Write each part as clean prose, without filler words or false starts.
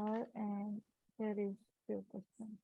And here is your question.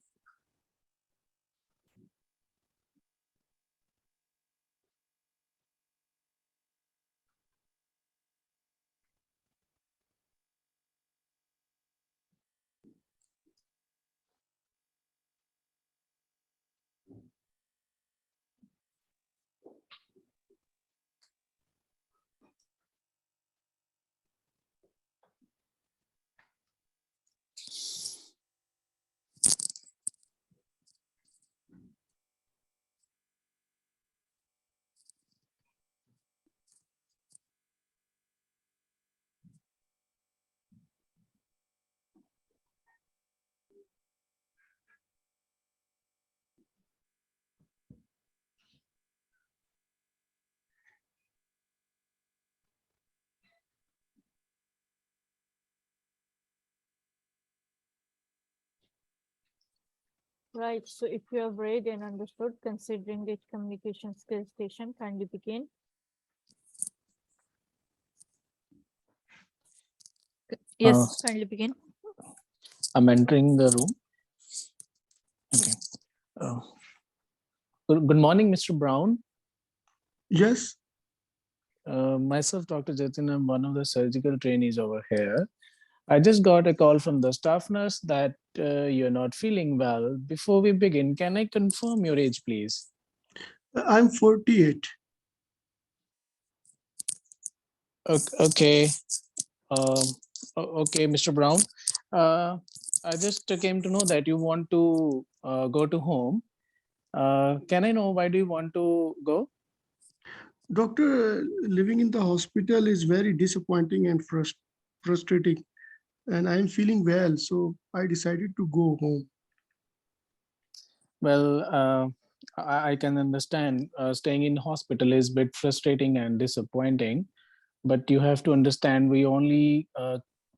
Right. So if you have read and understood, considering the communication skills station, kindly begin. Yes, kindly begin. I'm entering the room. Okay. Good morning, Mr. Brown. Yes. Myself, Dr. Jatin, I'm one of the surgical trainees over here. I just got a call from the staff nurse that you're not feeling well. Before we begin, can I confirm your age, please? I'm 48. Okay. Okay, Mr. Brown. I just came to know that you want to go to home. Can I know why do you want to go? Doctor, living in the hospital is very disappointing and frustrating. And I'm feeling well, so I decided to go home. Well, I can understand staying in hospital is a bit frustrating and disappointing, but you have to understand we only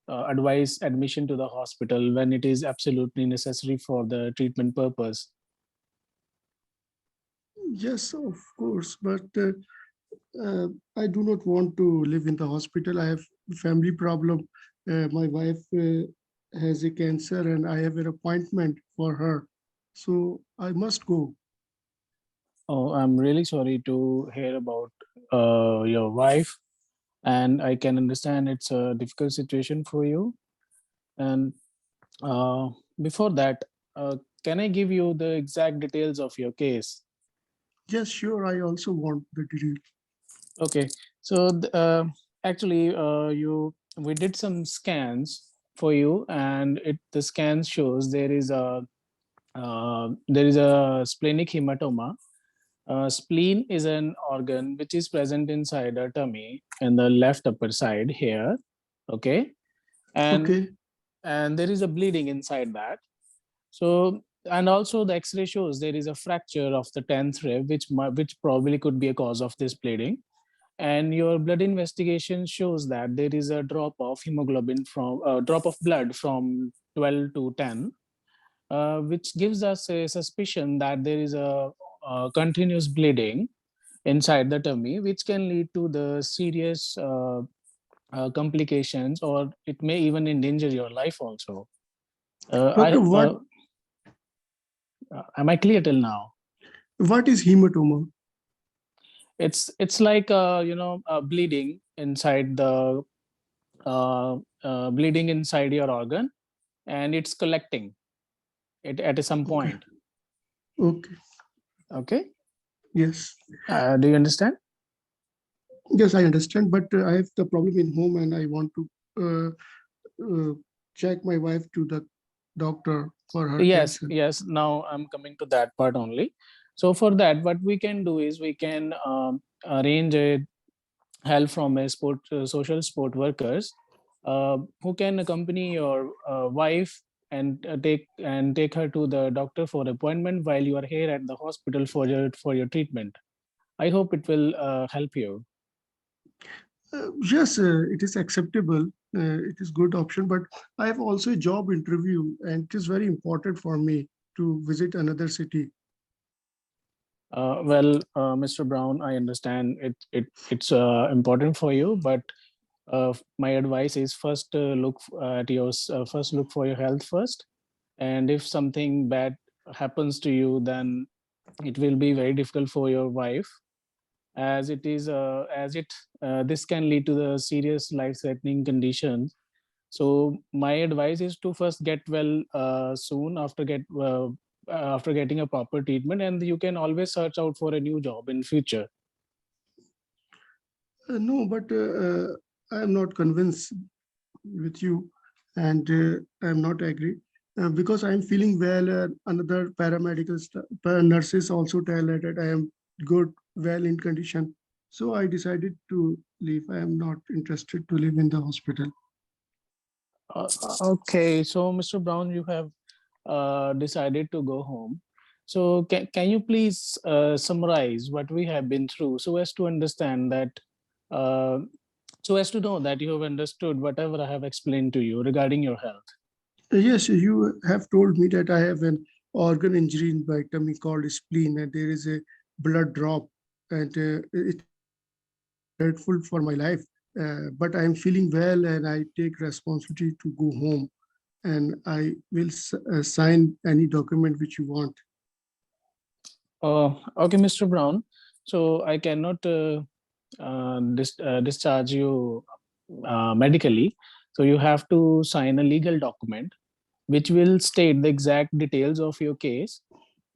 advise admission to the hospital when it is absolutely necessary for the treatment purpose. Yes, of course, but I do not want to live in the hospital. I have family problem. My wife has a cancer and I have an appointment for her. So I must go. Oh, I'm really sorry to hear about your wife, and I can understand it's a difficult situation for you. And uh, before that, can I give you the exact details of your case? Yes, sure. I also want the detail. Okay, so actually, we did some scans for you, and the scan shows there is a splenic hematoma. Spleen is an organ which is present inside our tummy in the left upper side here. Okay, and Okay. and there is a bleeding inside that. So, and also the X-ray shows there is a fracture of the 10th rib, which probably could be a cause of this bleeding. And your blood investigation shows that there is a drop of hemoglobin from drop of blood from 12 to 10, which gives us a suspicion that there is a continuous bleeding inside the tummy, which can lead to the serious complications, or it may even endanger your life also. Doctor, Am I clear till now? what is hematoma? It's like bleeding inside the bleeding inside your organ, and it's collecting it at some point. Okay. Okay. Yes. Do you understand? Yes, I understand, but I have the problem in home and I want to check my wife to the doctor for her Yes, cancer. yes. Now I'm coming to that part only. So for that, what we can do is we can arrange a help from a social sport workers who can accompany your wife and take her to the doctor for appointment while you are here at the hospital for your treatment. I hope it will help you. Yes, it is acceptable. It is good option, but I have also a job interview and it is very important for me to visit another city. Mr. Brown, I understand it's important for you, but my advice is first look at your first look for your health first, and if something bad happens to you, then it will be very difficult for your wife, as it is this can lead to the serious life-threatening conditions. So my advice is to first get well soon after getting a proper treatment, and you can always search out for a new job in future. No, but I am not convinced with you, and I am not agree because I am feeling well. Another paramedical nurses also tell that I am good, well in condition. So I decided to leave. I am not interested to live in the hospital. Okay, so Mr. Brown, you have decided to go home. So can you please summarize what we have been through so as to understand that, uh, so as to know that you have understood whatever I have explained to you regarding your health? Yes, you have told me that I have an organ injury in my tummy called spleen, and there is a blood drop, and it's dreadful for my life. But I am feeling well, and I take responsibility to go home, and I will sign any document which you want. Okay, Mr. Brown. So I cannot discharge you medically. So you have to sign a legal document which will state the exact details of your case,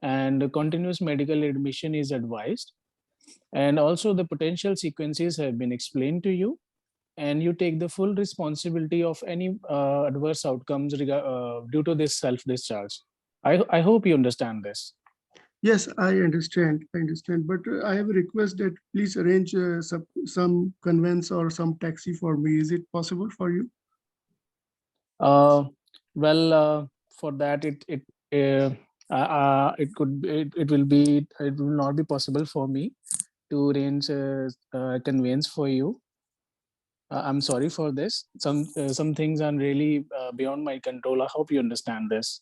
and continuous medical admission is advised. And also the potential sequences have been explained to you, and you take the full responsibility of any adverse outcomes due to this self-discharge. I hope you understand this. Yes, I understand. I understand. But I have a request that please arrange some conveyance or some taxi for me. Is it possible for you? Uh, for that, it will not be possible for me to arrange conveyance for you. I'm sorry for this. Some things are really beyond my control. I hope you understand this.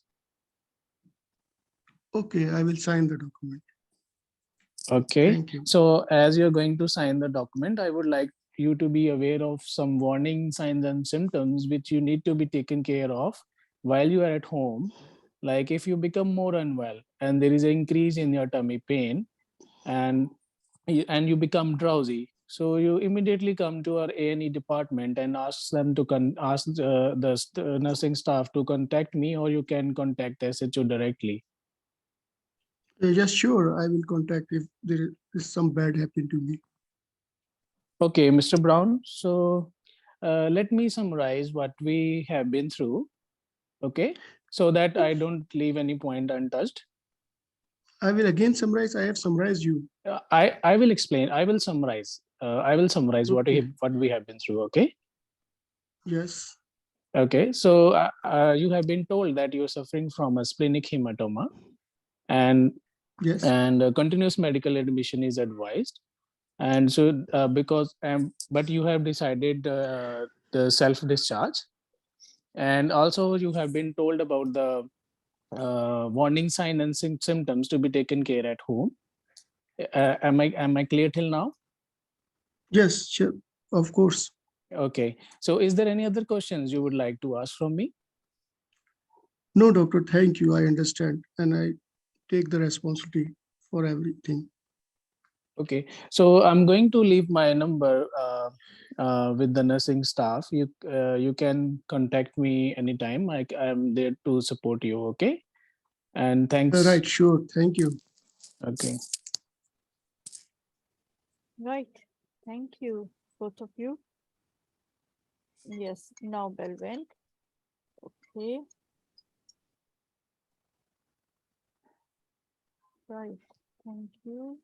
Okay, I will sign the document. Okay. Thank you. So as you're going to sign the document, I would like you to be aware of some warning signs and symptoms which you need to be taken care of while you are at home. Like if you become more unwell and there is an increase in your tummy pain, and you become drowsy, so you immediately come to our A&E department and ask them to ask the nursing staff to contact me, or you can contact SHO directly. Yes, sure. I will contact if there is some bad happen to me. Okay, Mr. Brown. So let me summarize what we have been through. Okay, so that I don't leave any point untouched. I will again summarize. I have summarized you. I will explain. I will summarize. Okay. What we have been through. Okay. Yes. Okay. So you have been told that you're suffering from a splenic hematoma, and Yes. continuous medical admission is advised. And so but you have decided the self discharge, and also you have been told about the warning sign and symptoms to be taken care at home. Am I clear till now? Yes, sure. Of course. Okay. So is there any other questions you would like to ask from me? No, doctor. Thank you. I understand, and I take the responsibility for everything. Okay. So I'm going to leave my number with the nursing staff. You can contact me anytime. I'm there to support you. Okay. And thanks. Right. Sure. Thank you. Okay. Right. Thank you, both of you. Yes, now bell went. Okay. Right. Thank you.